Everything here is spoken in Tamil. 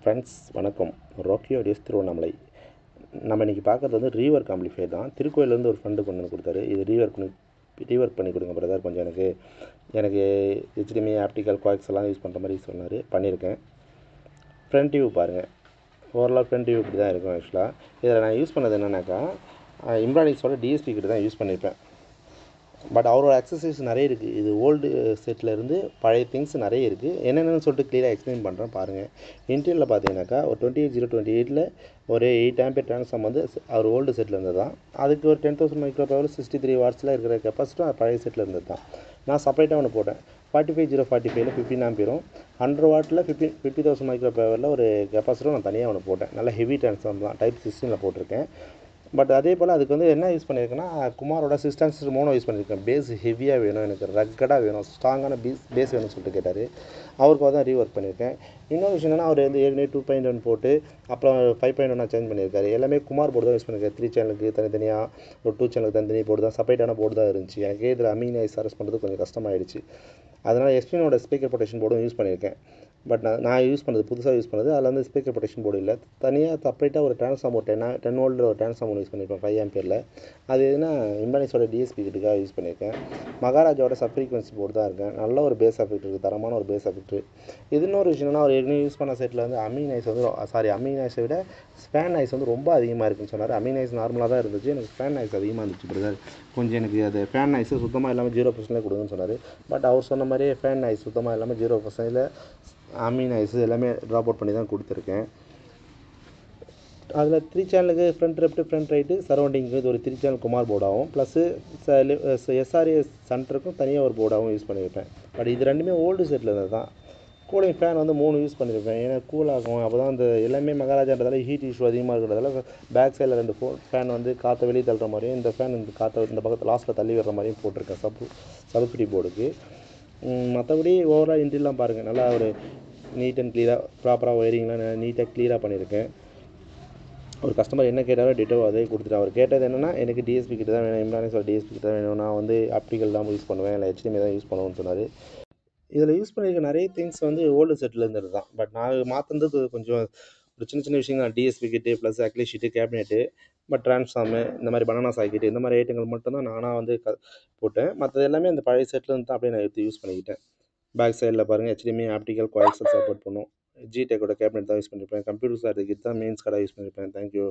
ஃப்ரெண்ட்ஸ் வணக்கம். ராக்கியோ டேஸ் திருவண்ணாமலை. நம்ம இன்றைக்கி பார்க்குறது வந்து ரீவர்க் ஆம்பிளிஃபையர் தான். திருக்கோயிலேருந்து ஒரு ஃப்ரெண்டு கொண்டு வந்து கொடுத்தாரு. இது ரீவர்க் பண்ணி கொடுங்க பிரதர், கொஞ்சம் எனக்கு ஹெச்டிஎம்ஐ ஆப்டிக்கல் குவாக்ஸ் எல்லாம் யூஸ் பண்ணுற மாதிரி சொன்னார். பண்ணியிருக்கேன். ஃப்ரண்ட் வியூ பாருங்கள். ஓவரால் ஃப்ரண்ட் வியூ இப்படி தான் இருக்கும். ஆக்சுவலாக இதில் நான் யூஸ் பண்ணது என்னென்னாக்கா, இம்ப்ரானிக்ஸோட டிஎஸ்பி கிட்ட தான் யூஸ் பண்ணியிருப்பேன். பட் அவரோட அக்சசரிஸ் நிறைய இருக்குது. இது ஓல்டு செட்டிலேருந்து பழைய திங்ஸ் நிறைய இருக்குது. என்னென்னு சொல்லிட்டு க்ளியராக எக்ஸ்பிளைன் பண்ணுறேன் பாருங்கள். இன்டீரியரில் பார்த்தீங்கன்னாக்கா ஒரு 28028 ஒரு 8 ஆம்பியர் ட்ரான்ஸ்ஃபார்ம் வந்து அவர் ஓல்டு செட்டில் இருந்தது தான். அதுக்கு ஒரு 10,000 மைக்ரோ பவர் 63 வாட்ஸில் இருக்கிற கெப்பாசிட்டியும் பழைய செட்டில் இருந்தது தான். நான் செப்பரேட்டாக ஒன்று போட்டேன். 45045 15 ஆம்பியரும் 100 வாட்டில் 50,000 மைக்ரோ பவரில் ஒரு கெப்பாசிட்டரும் நான் தனியாக ஒன்று போட்டேன். நல்ல ஹெவி ட்ரான்ஸ்ஃபார்ம் தான், டைப் 16 போட்டிருக்கேன். பட் அதே போல் அதுக்கு வந்து என்ன யூஸ் பண்ணியிருக்கேன்னா, குமாரோட சிஸ்டன்ஸ் மோனோ யூஸ் பண்ணியிருக்கேன். பேஸ் ஹெவியாக வேணும், எனக்கு ரக்கடாக வேணும், ஸ்ட்ராங்கான பேஸ் வேணும்னு சொல்லிட்டு கேட்டார். அவருக்கு தான் ரீஒர்க் பண்ணியிருக்கேன். இன்னொரு விஷயம் என்னென்னா, அவர் வந்து ஏற்கனவே 2.1 போட்டு அப்புறம் 5.1 சேஞ்ச் பண்ணியிருக்காரு. எல்லாமே குமார் போர்டு தான் யூஸ் பண்ணியிருக்காரு. 3 சேனலுக்கு தனித்தனியாக, ஒரு 2 சேனலுக்கு தனித்தனி போர்டு தான், செப்பரேட்டான போர்டு தான் இருந்துச்சு. எனக்கு இதில் அமீன் ஐஸ் அரெஸ்ட் பண்ணுறது கொஞ்சம் கஷ்டமாயிடுச்சு. அதனால் எஸ்பினோட ஸ்பீக்கர் ப்ரொடெக்ஷன் போர்டும் யூஸ் பண்ணியிருக்கேன். பட் நான் யூஸ் பண்ணது புதுசாக யூஸ் பண்ணது அதில் வந்து ஸ்பீக்கர் ப்ரொடெக்ஷன் போர்டு இல்லை. தனியாக செப்பரேட்டாக ஒரு ட்ரான்ஸ்ஃபார்ம் ஒரு 10 வோல்ட்டில் ஒரு ட்ரான்ஸ்ஃபார்ம் யூஸ் பண்ணியிருப்பேன் 5 ஆம்பியரில். அது எதுனா இம்பானிஸோட டிஎஸ்பி கிட்டுக்காக யூஸ் பண்ணியிருக்கேன். மகாராஜாவோட சப் ஃப்ரீக்வன்சி போர்டு தான் இருக்கேன். நல்ல ஒரு பேஸ் எஃபெக்ட் இருக்குது, தரமான ஒரு பேஸ் எஃபெக்ட். இது இன்னொரு விஷயம்னா, அவர் ஏற்கனவே யூஸ் பண்ண செட்டில் வந்து அமீன் ஐஸை விட ஸ்பேன் ஐஸ் வந்து ரொம்ப அதிகமாக இருக்குன்னு சொன்னார். அமீன் ஐஸ் நார்மலாக தான் இருந்துச்சு, எனக்கு ஸ்பேன் ஐஸ் அதிகமாக இருந்துச்சு பிரதர். கொஞ்சம் எனக்கு அது ஃபேன் ஐஸு சுத்தமாக இல்லாமல் 0% கொடுங்கன்னு சொன்னார். பட் அவர் சொன்ன மாதிரியே ஃபேன் ஐஸ் சுத்தமாக இல்லாமல் 0% அமீன் ஐஸு எல்லாமே ட்ராப் அவுட் பண்ணி தான் கொடுத்துருக்கேன். அதில் 3 சேனலுக்கு front left front right surrounding இது ஒரு 3 சேனல் குமார் போர்டாகவும் ப்ளஸ்ஸு எஸ்ஆர்ஏஎஸ் சென்டருக்கும் தனியாக ஒரு போர்டாகவும் யூஸ் பண்ணியிருப்பேன். பட் இது ரெண்டுமே ஓல்டு செட்டில் இருந்தது தான். கூலிங் ஃபேன் வந்து 3 யூஸ் பண்ணியிருப்பேன். ஏன்னா கூல் ஆகும். அப்போ தான் அந்த எல்லாமே மகாராஜான்றதால ஹீட் இஷ்யூ அதிகமாக இருக்கிறதால பேக் சைடில் 2 ஃபேன் வந்து காற்றை வெளியே தள்ளுற மாதிரியும், இந்த ஃபேன் இந்த காற்றை இந்த பக்கத்தில் லாஸ்ட்டில் தள்ளி விடுற மாதிரியும் போட்டிருக்கேன் சபுப்பிடி போர்டுக்கு. மற்றபடி ஓவரால் இன்டீரியர்லாம் பாருங்கள், நல்லா ஒரு நீட் அண்ட் க்ளியராக ப்ராப்பராக ஒயரிங்லாம் நீட்டாக க்ளியராக பண்ணியிருக்கேன். ஒரு கஸ்டமர் என்ன கேட்டாரோ டிட்டோ அதே கொடுத்துட்டேன். அவர் கேட்டது என்னென்னா, எனக்கு டிஎஸ்பி கிட்ட தான் வேணும், இம்ப்ரானிஸோட டிஎஸ்பி கிட்ட தான் வேணும், நான் வந்து ஆப்டிக்கல் தான் யூஸ் பண்ணுவேன், இல்லை ஹெச்டிஎம்ஐ தான் யூஸ் பண்ணுவேன்னு சொன்னார். இதில் யூஸ் பண்ணியிருக்க நிறைய திங்ஸ் வந்து ஓல்டு செட்டில் இருந்தது தான். பட் நான் மாற்றினது கொஞ்சம் ஒரு சின்ன சின்ன விஷயங்கள். DSP kit plus acrylic sheet cabinet, but transform இந்த மாதிரி பனானா சாக்கெட்டு இந்த மாதிரி ஐட்டங்கள் மட்டும்தான் நானாக வந்து போட்டேன். மற்றது எல்லாமே இந்த பழைய செட்டில் இருந்து தான் அப்படியே நான் எடுத்து யூஸ் பண்ணிக்கிட்டேன். பேக் சைடில் பாருங்கள், ஹெச்டிஎம்ஐ ஆப்டிக்கல் குவாக்ஸல் சப்போர்ட் பண்ணும். ஜிடெக்கோட கேபினெட் தான் யூஸ் பண்ணியிருப்பேன். கம்ப்யூட்டர் சார்ஜ் கிட் தான் மெயின்ஸ் கார்டாக யூஸ் பண்ணியிருப்பேன். தேங்க்யூ.